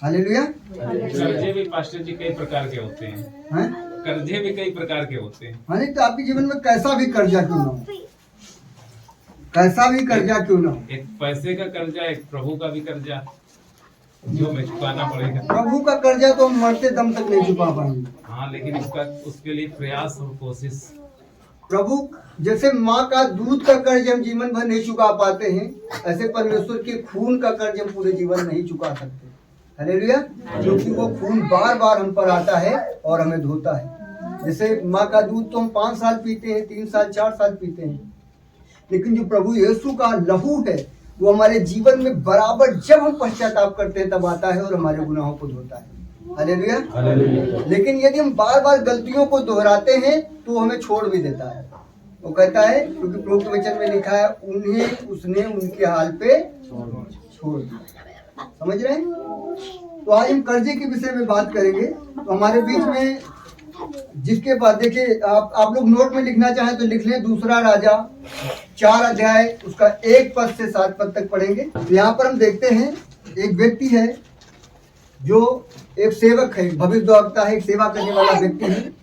Hallelujah. कर्जे भी pastor जी कई प्रकार के होते हैं, कर्जे भी कई प्रकार के होते हैं। हाँ, तो आपके जीवन में कैसा भी कर्जा क्यों ना हो, कैसा भी कर्जा क्यों ना हो, एक पैसे का कर्जा, एक प्रभु का भी कर्जा जो हमें चुकाना पड़ेगा। प्रभु का कर्जा तो हम मरते दम तक नहीं चुका पाएंगे। हाँ, लेकिन उसके लिए प्रयास और कोशिश। प्रभु जैसे माँ का दूध का कर्ज हम जीवन भर नहीं चुका पाते हैं, ऐसे परमेश्वर के खून का कर्ज हम पूरे जीवन नहीं चुका सकते। हालेलुया। क्योंकि वो खून बार बार हम पर आता है और हमें धोता है। जैसे माँ का दूध तो हम 5 साल पीते हैं, 3 साल 4 साल पीते हैं, लेकिन जो प्रभु यीशु का लहू है वो हमारे जीवन में बराबर जब हम पश्चाताप करते हैं तब आता है और हमारे गुनाहों को धोता है। हालेलुया। लेकिन यदि हम बार बार गलतियों को दोहराते हैं तो हमें छोड़ भी देता है। वो कहता है, क्योंकि प्रभु के वचन में लिखा है, उन्हें उसने उनके हाल पे छोड़ दिया। समझ रहे हैं? तो आज हम कर्जे के विषय में बात करेंगे। तो हमारे बीच में जिसके पास, देखिए आप लोग नोट में लिखना चाहें तो लिख लें, दूसरा राजा 4 अध्याय उसका 1 पद से 7 पद तक पढ़ेंगे। तो यहाँ पर हम देखते हैं एक व्यक्ति है जो एक सेवक है, भविष्यद्वक्ता है, एक सेवा करने वाला व्यक्ति है,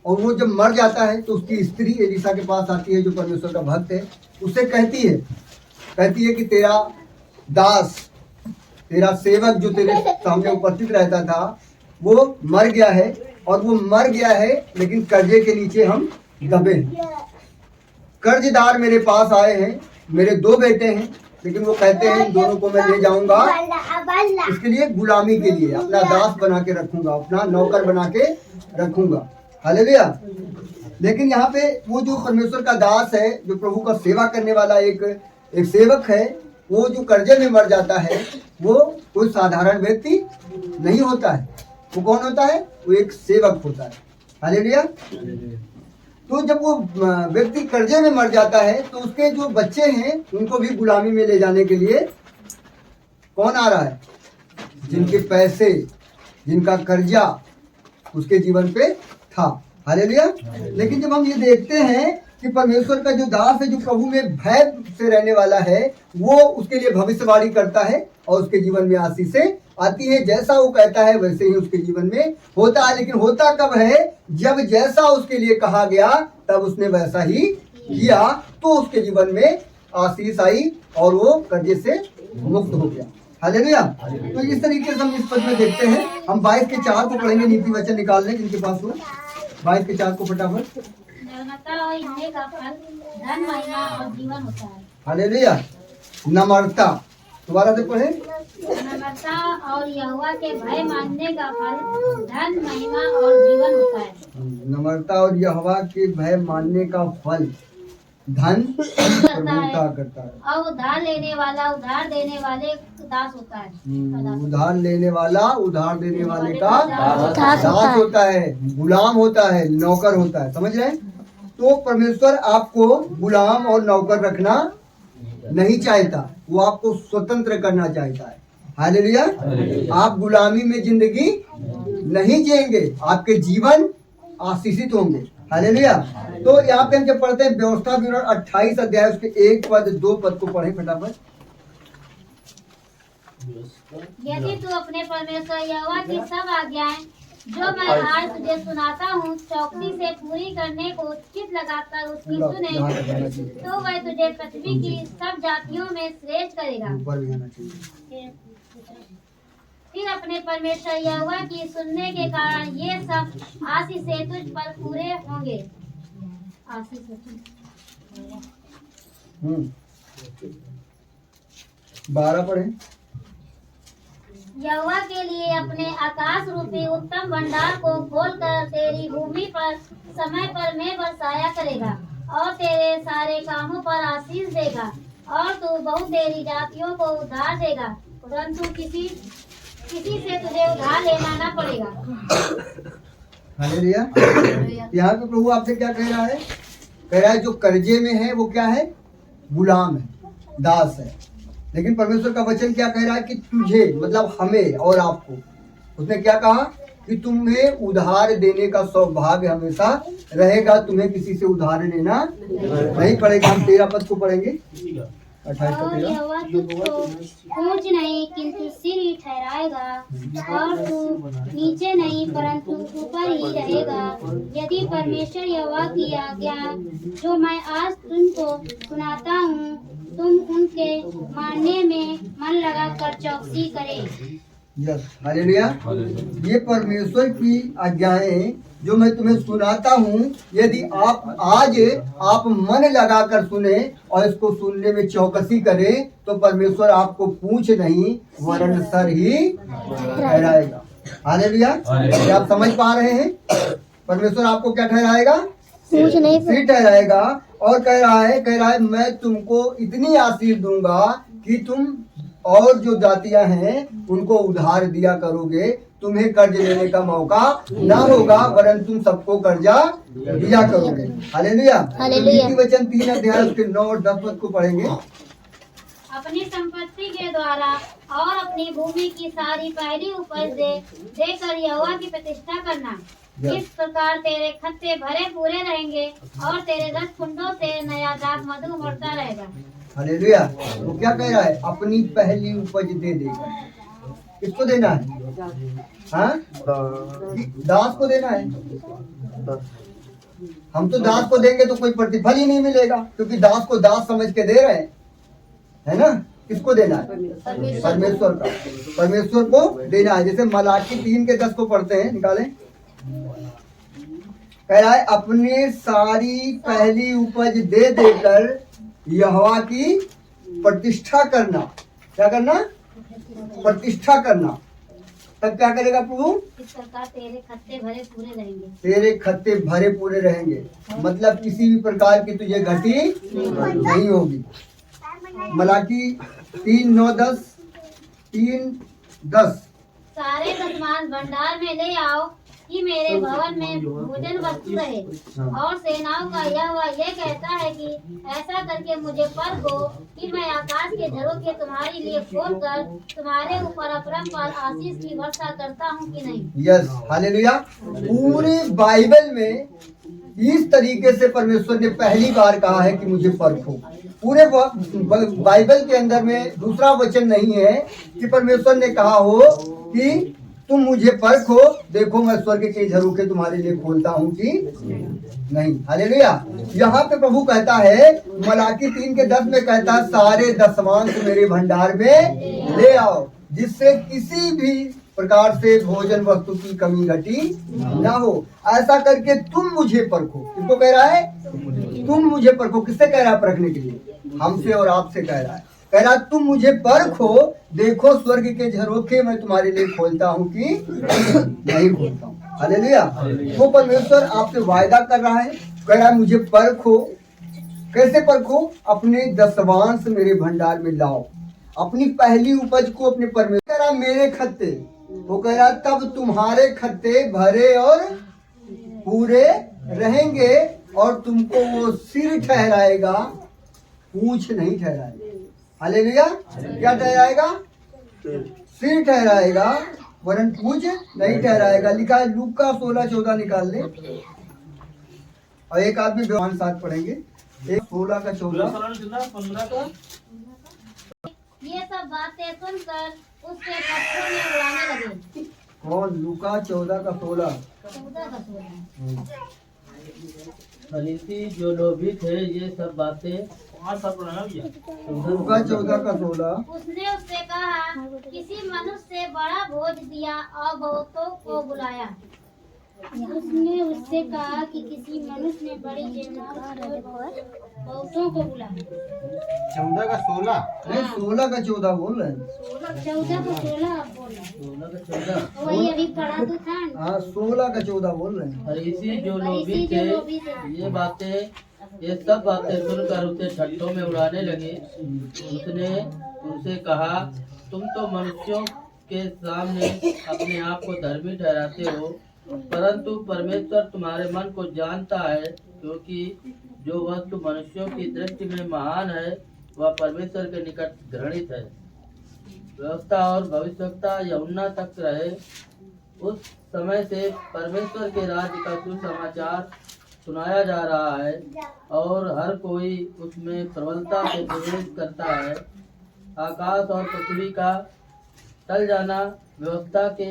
और वो जब मर जाता है तो उसकी स्त्री एलिशा के पास आती है जो परमेश्वर का भक्त है। उससे कहती है कि तेरा दास, तेरा सेवक जो तेरे सामने उपस्थित रहता था वो मर गया है, और वो मर गया है लेकिन कर्जे के नीचे हम दबे हैं। कर्जदार मेरे पास आए हैं, मेरे 2 बेटे हैं, लेकिन वो कहते हैं इन दोनों को मैं ले जाऊंगा, इसके लिए गुलामी के लिए अपना दास बना के रखूंगा, अपना नौकर बना के रखूंगा। हालेलुया। लेकिन यहाँ पे वो जो परमेश्वर का दास है, जो प्रभु का सेवा करने वाला एक सेवक है, वो जो कर्जे में मर जाता है वो कोई साधारण व्यक्ति नहीं होता है। वो कौन होता है? वो एक सेवक होता है। हालेलुया। तो जब वो व्यक्ति कर्जे में मर जाता है तो उसके जो बच्चे हैं उनको भी गुलामी में ले जाने के लिए कौन आ रहा है? जिनके पैसे, जिनका कर्जा उसके जीवन पे था। हालेलुया। लेकिन जब हम ये देखते हैं कि परमेश्वर का जो दास है, जो प्रभु में भय से रहने वाला है, वो उसके लिए भविष्यवाणी करता है और उसके जीवन में आशीषें आती है। जैसा वो कहता है वैसे ही उसके जीवन में होता है। लेकिन होता कब है? जब जैसा उसके लिए कहा गया तब उसने वैसा ही किया तो उसके जीवन में आशीष आई और वो कर्जे से मुक्त हो गया। हालेलुया। तो इस तरीके से हम इस पद में देखते हैं। हम 22 के 4 को पढ़ेंगे, नीति वचन निकाल लें जिनके पास हो। 22 के 4 को फटाफट। हालेलुया। नम्रता, दोबारा से पढ़े। नम्रता और यहोवा के भय मानने का फल धन, महिमा और जीवन होता है। नम्रता और यहोवा के भय मानने का फल धन, प्रभुता करता है। और उधार लेने वाला उधार देने वाले दास होता है। उधार लेने वाला उधार देने वाले का दास होता है, गुलाम होता है, नौकर होता है। समझ रहे हैं? तो परमेश्वर आपको गुलाम और नौकर रखना नहीं चाहता, वो आपको स्वतंत्र करना चाहता है। हालेलुया। आप गुलामी में जिंदगी नहीं जिएंगे, आपके जीवन आशीषित होंगे। हालेलुया। तो यहाँ पे हम जब पढ़ते हैं व्यवस्था विवरण 28 अध्याय उसके 1 पद 2 पद को पढ़े फटाफट। यदि तू अपने परमेश्वर यहोवा की सब आज्ञाएं जो मैं आज तुझे सुनाता हूँ चौकसी से पूरी करने को चित लगाकर उसकी सुने तो वह तुझे पृथ्वी की सब जातियों में श्रेष्ठ करेगा। फिर अपने परमेश्वर यहोवा की सुनने के कारण ये सब आशीष तुझ पर पूरे होंगे। आशीष 12 पढ़े। यहोवा के लिए अपने आकाश रूपी उत्तम भंडार को खोलकर तेरी भूमि पर समय पर में बरसाया करेगा और तेरे सारे कामों पर आशीष देगा और तू बहुत देरी जातियों को उधार देगा, परंतु किसी से तुझे उधार लेना ना पड़ेगा। हालेलुया। यहाँ पे प्रभु आपसे क्या कह रहा है? कह रहा है जो कर्जे में है वो क्या है? गुलाम है, दास है। लेकिन परमेश्वर का वचन क्या कह रहा है? कि तुझे, मतलब हमें और आपको, उसने क्या कहा? कि तुम्हें उधार देने का सौभाग्य हमेशा रहेगा, तुम्हें किसी से उधार लेना नहीं पड़ेगा। हम 13 पद को पढ़ेंगे। 28 और का यहोवा तुझको पूंछ नहीं किंतु सिर ही ठहराएगा, और तू नीचे नहीं परंतु ऊपर ही रहेगा। यदि परमेश्वर यहोवा की आज्ञा जो मैं आज तुमको सुनाता हूँ, तुम उनके मानने में मन लगाकर चौकसी करे। Yes, hallelujah. ये परमेश्वर की आज्ञाएं जो मैं तुम्हें सुनाता हूँ, यदि आप मन लगाकर सुने और इसको सुनने में चौकसी करें, तो परमेश्वर आपको पूंछ नहीं वरन सर ही ठहराएगा। हालेलुया। क्या आप समझ पा रहे हैं? परमेश्वर आपको क्या ठहराएगा? पूंछ नहीं सिर ठहराएगा। और कह रहा है मैं तुमको इतनी आशीष दूंगा कि तुम और जो जातियां हैं उनको उधार दिया करोगे, तुम्हें कर्ज लेने का मौका ना होगा वरन तुम सबको कर्जा दिया करोगे। हालेलुया। हालेलुया। वचन 3 अध्याय उसके 9 और 10 पद को पढ़ेंगे। अपनी संपत्ति के द्वारा और अपनी भूमि की सारी पहली उपज देकर यहोवा की प्रतिष्ठा करना। इस प्रकार तेरे खत्ते भरे पूरे रहेंगे और तेरे 10 कुंडों से नया दाख मधु उमड़ता रहेगा। हालेलुया। तो क्या कह रहा है? अपनी पहली उपज दे देगा। किसको देना है? हाँ, दास को देना है। हम तो दास को देंगे तो कोई प्रतिफल ही नहीं मिलेगा, क्योंकि दास को दास समझ के दे रहे हैं, है ना। किसको देना है? परमेश्वर का। परमेश्वर को देना है। जैसे मलाकी 3 के 10 को पढ़ते हैं, निकालें। कह रहा है अपनी सारी पहली उपज दे देकर यहोवा की प्रतिष्ठा करना। क्या करना? प्रतिष्ठा करना। तब क्या करेगा प्रभु? इस प्रकार तेरे खत्ते भरे पूरे रहेंगे। तेरे खत्ते भरे पूरे रहेंगे, मतलब किसी भी प्रकार की तुझे घटी नहीं होगी। मलाकी 3:9-10 3:10। सारे दशमांश भंडार में ले आओ कि मेरे भवन में भोजन वस्तु रहे। और सेनाओं का यहोवा ये कहता है कि ऐसा करके मुझे परखो कि मैं आकाश के झरोखे तुम्हारे लिए खोलकर तुम्हारे ऊपर अपरंपार आशीष की वर्षा करता हूँ कि नहीं। Yes, hallelujah. पूरे बाइबल में इस तरीके से परमेश्वर ने पहली बार कहा है कि मुझे परखो। पूरे बाइबल के अंदर में दूसरा वचन नहीं है कि परमेश्वर ने कहा हो कि तुम मुझे परखो, देखो मैं स्वर्ग के झरोखे तुम्हारे लिए खोलता हूँ कि नहीं। हालेलुया। यहाँ पे प्रभु कहता है, मलाकी 3 के 10 में कहता है सारे दशमांश मेरे भंडार में ले आओ, जिससे किसी भी प्रकार से भोजन वस्तु की कमी घटी ना हो। ऐसा करके तुम मुझे परखो। किसको कह रहा है? तुम मुझे परखो। किससे कह रहा है परखने के लिए? हमसे और आपसे कह रहा है। कह रहा तुम मुझे परखो, देखो स्वर्ग के झरोखे मैं तुम्हारे लिए खोलता हूँ कि नहीं खोलता हूँ। हालेलुया। तो परमेश्वर आपसे वायदा कर रहा है, कह रहा है मुझे परखो। कैसे परखो? अपने दशमांश मेरे भंडार में लाओ, अपनी पहली उपज को अपने परमेश्वर। कह रहा मेरे खत्ते, वो कह रहा तब तुम्हारे खत्ते भरे और पूरे रहेंगे और तुमको वो सिर ठहराएगा, पूंछ नहीं ठहराएगा। हालेलुया। क्या ठहराएगा? सिर ठहराएगा वरन पूंछ नहीं ठहराएगा। लिखा है लूका 16:14 निकाल ले। और एक आदमी व्यवहार साथ पढ़ेंगे। 16 का 14। ये सब बातें सुनकर उसके पत्थरों में उड़ाने लगे। कौन? लूका 14 का 16। 14 का 16। फरीसी जो लोभी थे ये सब बातें लूका 14 का 16। उसने उससे कहा किसी मनुष्य से बड़ा भोज दिया और बहुतों को बुलाया। उसने उससे कहा कि किसी मनुष्य ने बड़ी बहुतों को बुलाया। 14 का 16। नहीं, 16 का 14 बोल रहे हैं। 14 को 16 आप बोल रहे हैं। 16 का 14। वही अभी पढ़ा तो था। हाँ, 16 का 14 बोल रहे हैं। फरीसी जो लोभी थे ये सब बातें सुनकर उसे ठट्ठों में उड़ाने लगे। उसने उनसे कहा तुम तो मनुष्यों के सामने अपने आप को धर्मी ठहराते हो, परंतु परमेश्वर तुम्हारे मन को जानता है, क्योंकि जो वस्तु मनुष्यों की दृष्टि में महान है वह परमेश्वर के निकट घृणित है। व्यवस्था और भविष्यवक्ता यूहन्ना तक रहे। उस समय से परमेश्वर के राज्य का सुसमाचार सुनाया जा रहा है और हर कोई उसमें प्रबलता से प्रवेश करता है। आकाश और पृथ्वी का टल जाना व्यवस्था के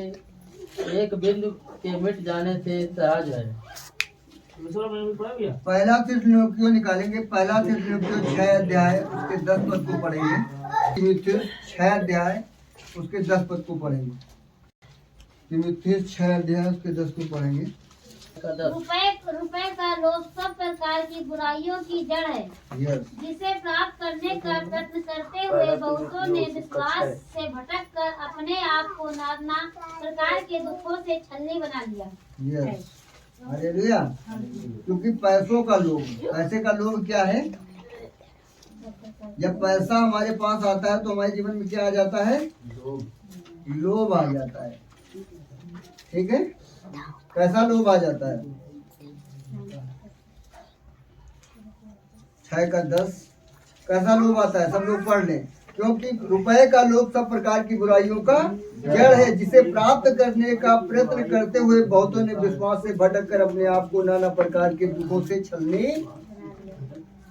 एक बिंदु के मिट जाने से सहज है। पहला थिस्सलुनीकियों निकालेंगे। पहला थिस्सलुनीकियों 6 अध्याय उसके 10 पद को पढ़ेंगे। तीमुथियुस 6 अध्याय उसके 10 पद को पढ़ेंगे। तीमुथियुस 6 अध्याय उसके 10 को पढ़ेंगे। रुपए का लोभ सब प्रकार की बुराइयों की जड़ है, यस, जिसे प्राप्त करने का प्रयत्न करते हुए बहुतों ने विश्वास से भटक कर अपने आप को नाना प्रकार के दुखों से छलनी बना लिया। Yes, hallelujah. क्योंकि पैसों का लोभ, पैसे का लोभ क्या है? जब पैसा हमारे पास आता है तो हमारे जीवन में क्या आ जाता है? लोभ आ जाता है। ठीक है, कैसा लोभ आ जाता है? 6 का 10 कैसा लोभ आता है? सब लोग पढ़ लें। क्योंकि रुपए का लोभ सब प्रकार की बुराइयों का जड़ है, जिसे प्राप्त करने का प्रयत्न करते हुए बहुतों ने विश्वास से भटक कर अपने आप को नाना प्रकार के दुखों से छलनी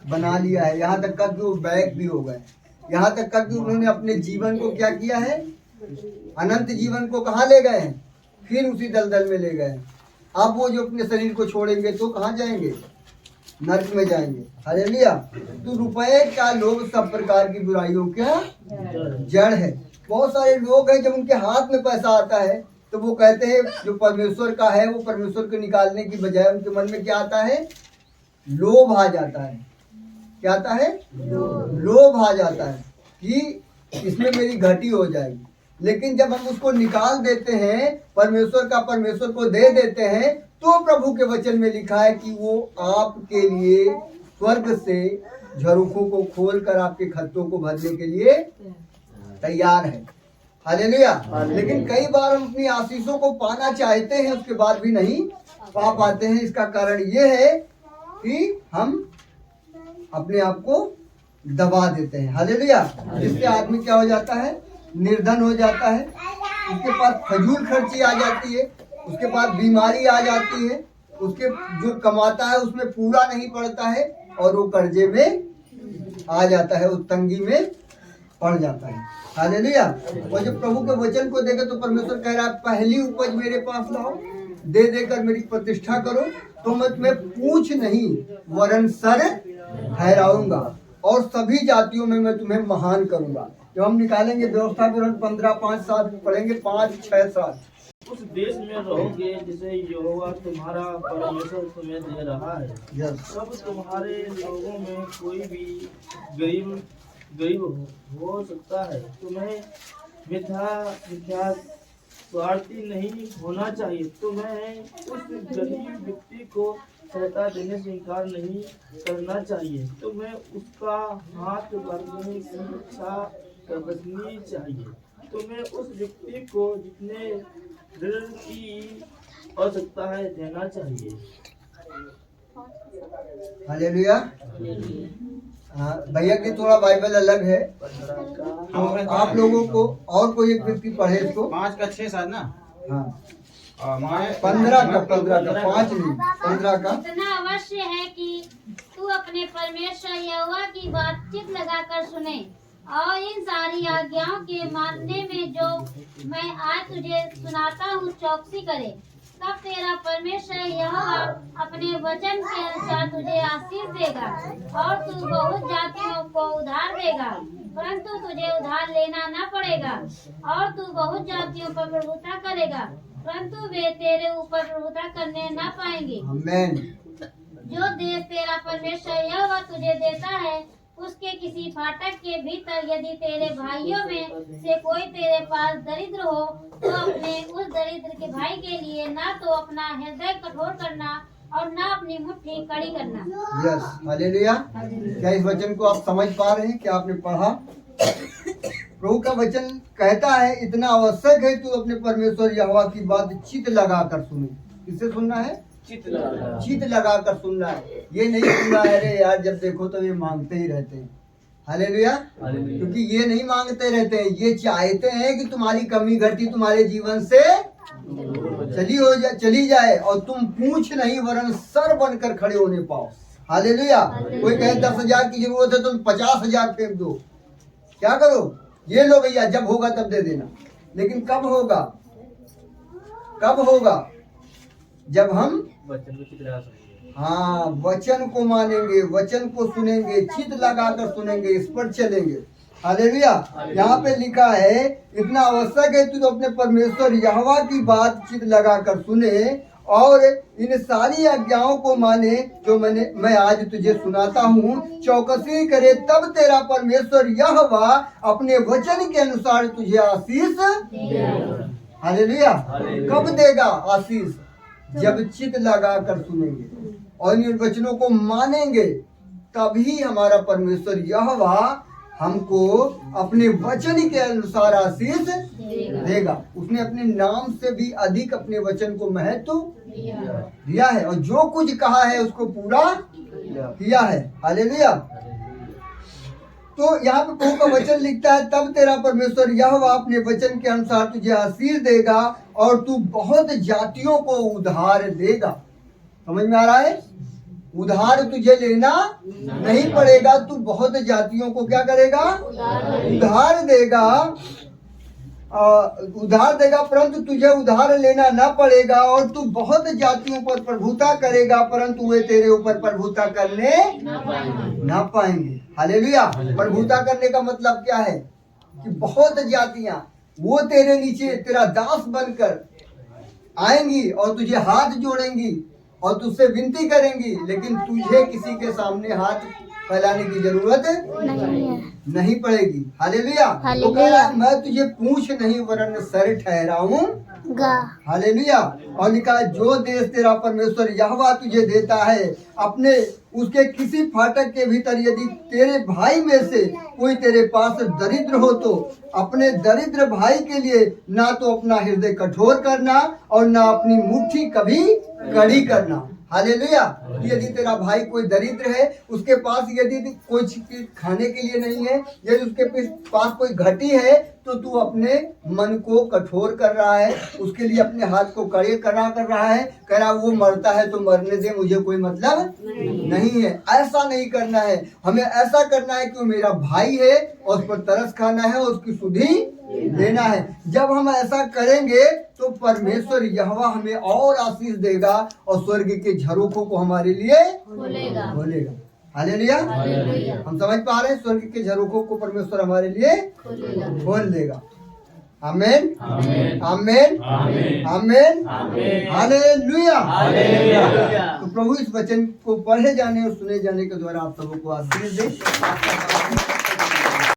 बना लिया है। यहाँ तक का कि वो बैक भी हो गए। यहाँ तक का कि उन्होंने अपने जीवन को क्या किया है? अनंत जीवन को कहाँ ले गए हैं? फिर उसी दलदल में ले गए हैं। अब वो जो अपने शरीर को छोड़ेंगे तो कहाँ जाएंगे? नरक में जाएंगे। हालेलुया। तो रुपए का लोभ सब प्रकार की बुराइयों का जड़ है। बहुत सारे लोग हैं जब उनके हाथ में पैसा आता है तो वो कहते हैं जो परमेश्वर का है वो परमेश्वर को निकालने की बजाय उनके मन में क्या आता है? लोभ आ जाता है। क्या आता है? लोभ आ जाता है कि इसमें मेरी घटी हो जाएगी। लेकिन जब हम उसको निकाल देते हैं, परमेश्वर का परमेश्वर को दे देते हैं, तो प्रभु के वचन में लिखा है कि वो आपके लिए स्वर्ग से झरोखों को खोलकर आपके खत्तों को भरने के लिए तैयार है। हालेलुया। लेकिन कई बार हम अपनी आशीषों को पाना चाहते हैं, उसके बाद भी नहीं पा पाते हैं। इसका कारण ये है कि हम अपने आप को दबा देते हैं। हालेलुया। जिससे आदमी क्या हो जाता है? निर्धन हो जाता है। उसके पास फजूल खर्ची आ जाती है, उसके पास बीमारी आ जाती है, उसके जो कमाता है उसमें पूरा नहीं पड़ता है और वो कर्जे में आ जाता है, उस तंगी में पड़ जाता है। हालेलुया। और जब प्रभु के वचन को देखे तो परमेश्वर कह रहा है पहली उपज मेरे पास लाओ, दे देकर मेरी प्रतिष्ठा करो, तो मैं तुम्हें पूछ नहीं वरन सर ठहराऊंगा और सभी जातियों में मैं तुम्हें महान करूंगा। जब हम निकालेंगे व्यवस्था विवरण 15, 5, 7 पढ़ेंगे, 5, 6, 7। उस देश में रहोगे जिसे यहोवा तुम्हारा परमेश्वर तुम्हें दे रहा है। तब तुम्हारे लोगों में कोई भी गरीब हो सकता है। तुम्हें मिथ्या स्वार्थी नहीं होना चाहिए। तुम्हें उस गरीब व्यक्ति को सहायता देने से इनकार नहीं करना चाहिए। तुम्हें उसका हाथ बढ़ने की इच्छा बचनी चाहिए। तुम्हें उस व्यक्ति को जितने ऋण की आवश्यकता है देना चाहिए। हालेलुया। भैया की थोड़ा बाइबल अलग है, तो आप लोगों को और कोई एक व्यक्ति पढ़े इसको। 5 का 6 साल ना। हाँ, 15 का 5 नहीं 15 का। इतना अवश्य है कि तू अपने परमेश्वर यहोवा की बातचीत लगाकर सुने और इन सारी आज्ञाओं के मानने में जो मैं आज तुझे सुनाता हूँ चौकसी करे। तब तेरा परमेश्वर यहोवा अपने वचन के अनुसार तुझे आशीष देगा और तू बहुत जातियों को उधार देगा, परंतु तुझे उधार लेना न पड़ेगा। और तू बहुत जातियों पर प्रभुता करेगा, परंतु वे तेरे ऊपर प्रभुता करने न पाएंगे। आमीन। जो देश तेरा परमेश्वर यहोवा तुझे देता है, उसके किसी फाटक के भीतर यदि तेरे भाइयों में से कोई तेरे पास दरिद्र हो, तो अपने उस दरिद्र के भाई के लिए ना तो अपना हृदय कठोर करना और ना अपनी मुट्ठी कड़ी करना। Yes, hallelujah. क्या इस वचन को आप समझ पा रहे हैं? क्या आपने पढ़ा? प्रभु का वचन कहता है इतना आवश्यक है तू अपने परमेश्वर यहोवा की बात चित्त लगा कर सुने। किससे सुनना है? चित्त लगा कर सुनना है। ये नहीं सुनना है अरे यार जब देखो तो ये मांगते ही रहते हैं। हालेलुया। क्योंकि ये नहीं मांगते रहते हैं, ये चाहते हैं कि तुम्हारी कमी घटी तुम्हारे जीवन से चली जाए और तुम पूछ नहीं वरन सर बनकर खड़े होने पाओ। हालेलुया। कोई कहे 10,000 की जरूरत है तो 50,000 फेंक दो, क्या करो? ये लो भैया, जब होगा तब दे देना। लेकिन कब होगा? कब होगा? जब हम वचन को मानेंगे, वचन को सुनेंगे, चित लगाकर सुनेंगे, इस पर चलेंगे। हालेलुया। यहाँ पे लिखा है इतना आवश्यक है तू तो अपने परमेश्वर यहोवा की बात चित लगाकर सुने और इन सारी आज्ञाओं को माने जो मैं आज तुझे सुनाता हूँ। चौकसी करे तब तेरा परमेश्वर यहोवा अपने वचन के अनुसार तुझे आशीष देगा। हालेलुया। कब देगा आशीष? जब चित लगा कर सुनेंगे और इन वचनों को मानेंगे, तभी हमारा परमेश्वर यहोवा हमको अपने वचन के अनुसार आशीष देगा। उसने अपने नाम से भी अधिक अपने वचन को महत्व दिया है और जो कुछ कहा है उसको पूरा किया है। हालेलुया। तो यहाँ पे प्रभु का वचन लिखता है तब तेरा परमेश्वर यहोवा अपने वचन के अनुसार तुझे आशीष देगा और तू बहुत जातियों को उधार देगा। समझ में आ रहा है? उधार तुझे लेना नहीं पड़ेगा, तू बहुत जातियों को क्या करेगा? उधार देगा। उधार देगा परंतु तुझे उधार लेना ना पड़ेगा और तू बहुत जातियों पर प्रभुता करेगा परंतु वे तेरे ऊपर प्रभुता करने ना पाएंगे। हालेलुया। प्रभुता करने का मतलब क्या है? कि बहुत जातियां वो तेरे नीचे तेरा दास बनकर आएंगी और तुझे हाथ जोड़ेंगी और तुझसे विनती करेंगी, लेकिन तुझे किसी के सामने हाथ फैलाने की जरूरत नहीं पड़ेगी। हालेलुया। तो कह रहा मैं तुझे पूछ नहीं वरन सर ठहराऊंगा। हालेलुया। और लिखा जो देश तेरा परमेश्वर यहोवा तुझे देता है अपने उसके किसी फाटक के भीतर यदि तेरे भाई में से कोई तेरे पास दरिद्र हो तो अपने दरिद्र भाई के लिए ना तो अपना हृदय कठोर करना और ना अपनी मुट्ठी कभी कड़ी करना। हालेलुया। यदि तेरा भाई कोई दरिद्र है, उसके पास यदि कोई चीज खाने के लिए नहीं है, यदि उसके पास कोई घटी है, तो तू अपने मन को कठोर कर रहा है, उसके लिए अपने हाथ को कड़े कर रहा है, कह रहा वो मरता है तो मरने दे, मुझे कोई मतलब नहीं है। ऐसा नहीं करना है। हमें ऐसा करना है कि वो मेरा भाई है और उस पर तरस खाना है और उसकी सुधि लेना है। जब हम ऐसा करेंगे तो परमेश्वर यहोवा हमें और आशीष देगा और स्वर्ग के झरोखों को हमारे लिए खोलेगा। हालेलुया। हम समझ पा रहे हैं? स्वर्ग के झरोखों को परमेश्वर हमारे लिए खोल देगा। आमेन, आमेन, आमेन, हालेलुया। तो प्रभु इस वचन को पढ़े जाने और सुने जाने के द्वारा आप सबों को आशीष दे।